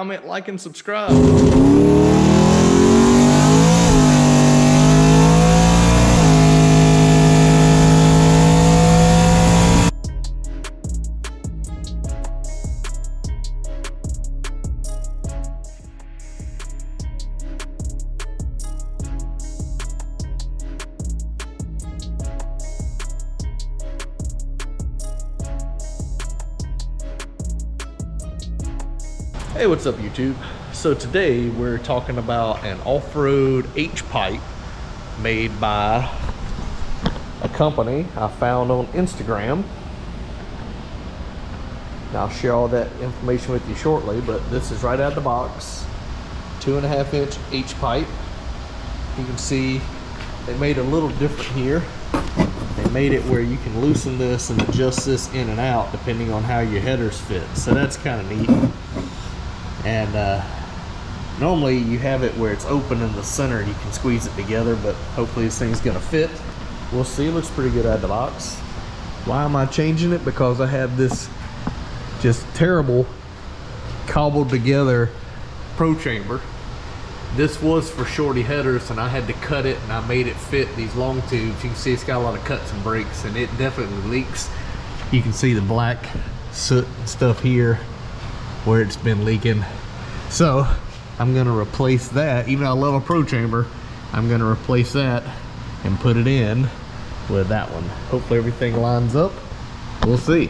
comment, like, and subscribe. Hey, what's up YouTube? So today we're talking about an off-road H-Pipe made by a company I found on Instagram. Now I'll share all that information with you shortly, but this is right out of the box. 2.5 inch H-Pipe. You can see they made a little different here. They made it where you can loosen this and adjust this in and out depending on how your headers fit. So that's kind of neat. And normally you have it where it's open in the center and you can squeeze it together, but hopefully this thing's gonna fit. We'll see. It looks pretty good out of the box. Why am I changing it? Because I have this just terrible cobbled together prochamber. This was for shorty headers and I had to cut it and I made it fit these long tubes. You can see it's got a lot of cuts and breaks and it definitely leaks. You can see the black soot and stuff here where it's been leaking. So I'm gonna replace that. Even though I love a prochamber, I'm gonna replace that and put it in with that one. Hopefully everything lines up. We'll see.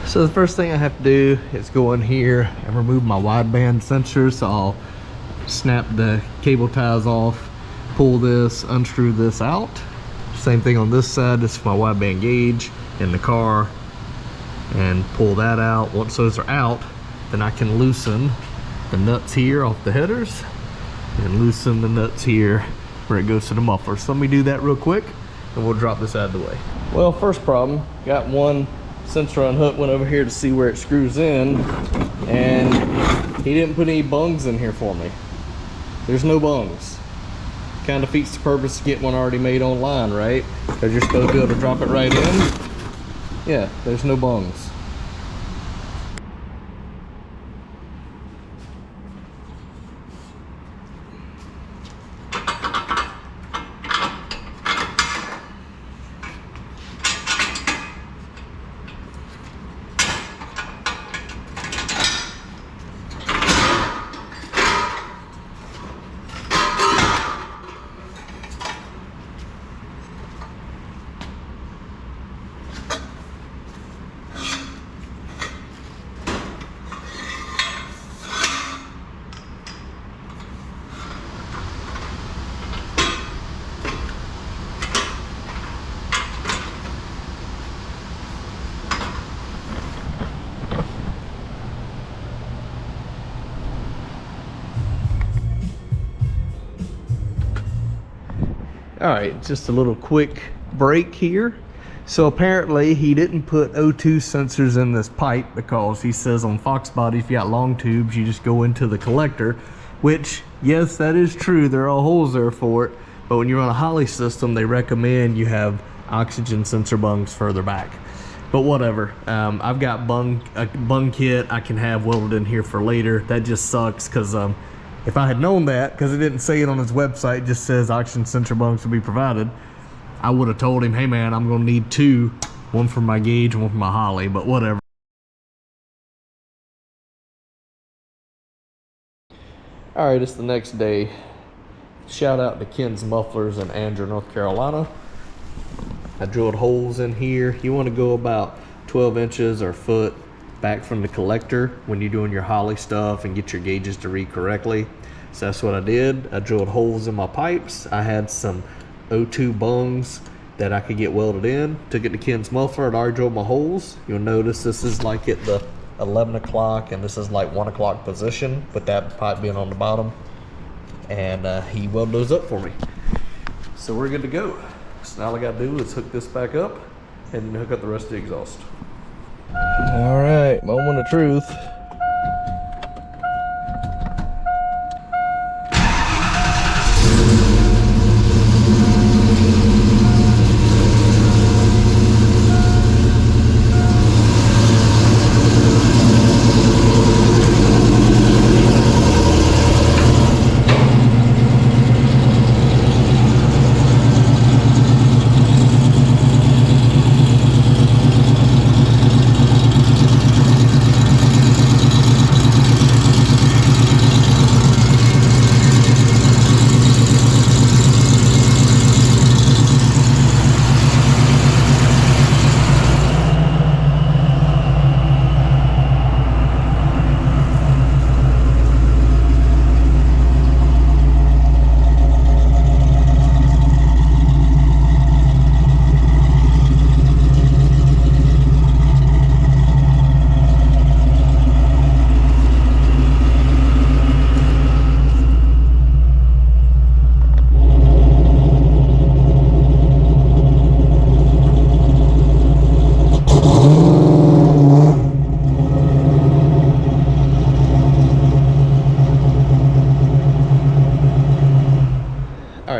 So the first thing I have to do is go in here and remove my wideband sensor. So I'll snap the cable ties off, pull this, unscrew this out. Same thing on this side. This is my wideband gauge in the car, and pull that out. Once those are out, then I can loosen the nuts here off the headers and loosen the nuts here where it goes to the muffler. So let me do that real quick and we'll drop this out of the way. Well, first problem, got one sensor unhooked, went over here to see where it screws in, and he didn't put any bungs in here for me. There's no bungs. Kind of defeats the purpose to get one already made online, right? Because you're supposed to be able to drop it right in. Yeah, there's no bungs. All right, just a little quick break here. So apparently he didn't put O2 sensors in this pipe because he says on Foxbody, if you got long tubes, you just go into the collector, which, yes, that is true. There are holes there for it. But when you're on a Holley system, they recommend you have oxygen sensor bungs further back. But whatever, I've got a bung kit I can have welded in here for later. That just sucks because if I had known that, because it didn't say it on his website, it just says oxygen sensor bungs will be provided, I would have told him, hey man, I'm gonna need two, one for my gauge, one for my Holley, but whatever. All right, it's the next day. Shout out to Ken's Mufflers in Andrew, North Carolina. I drilled holes in here. You want to go about 12 inches or a foot back from the collector when you're doing your Holley stuff and get your gauges to read correctly. So that's what I did. I drilled holes in my pipes. I had some O2 bungs that I could get welded in. Took it to Ken's Muffler and already drilled my holes. You'll notice this is like at the 11 o'clock and this is like 1 o'clock position with that pipe being on the bottom. And he welded those up for me. So we're good to go. So now all I gotta do is hook this back up and hook up the rest of the exhaust. All right, moment of truth.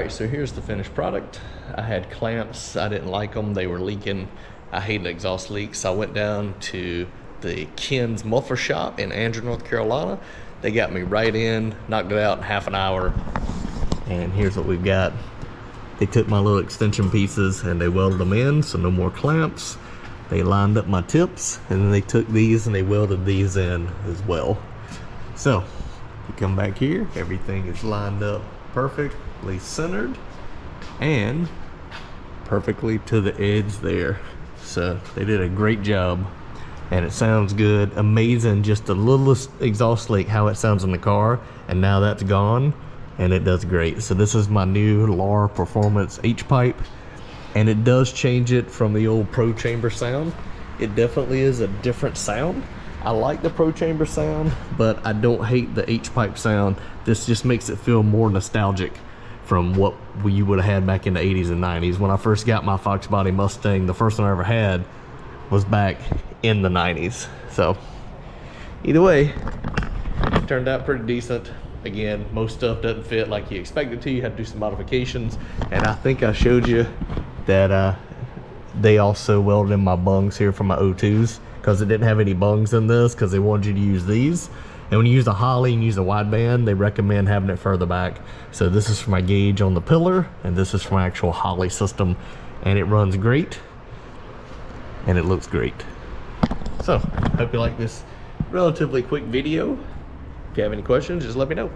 Alright, so here's the finished product. I had clamps, I didn't like them, they were leaking. I hate an exhaust leak, so I went down to the Ken's muffler shop in Andrew, North Carolina. They got me right in, knocked it out in half an hour, and here's what we've got. They took my little extension pieces and they welded them in, so no more clamps. They lined up my tips, and then they took these and they welded these in as well. So, you come back here, everything is lined up perfectly centered and perfectly to the edge there. So, they did a great job, and it sounds good. Amazing, just the littlest exhaust leak, how it sounds in the car, and now that's gone, and it does great. So this is my new LAR Performance H-Pipe, and it does change it from the old Pro Chamber sound. It definitely is a different sound. I like the Pro Chamber sound, but I don't hate the H-Pipe sound. This just makes it feel more nostalgic from what you would have had back in the 80s and 90s. When I first got my Foxbody Mustang, the first one I ever had was back in the 90s. So either way, it turned out pretty decent. Again, most stuff doesn't fit like you expect it to. You have to do some modifications, and I think I showed you that they also welded in my bungs here for my O2s, because it didn't have any bungs in this because they wanted you to use these. And when you use a Holley and use a wideband, they recommend having it further back. So this is for my gauge on the pillar, and this is for my actual Holley system, and it runs great and it looks great. So hope you like this relatively quick video. If you have any questions, just let me know.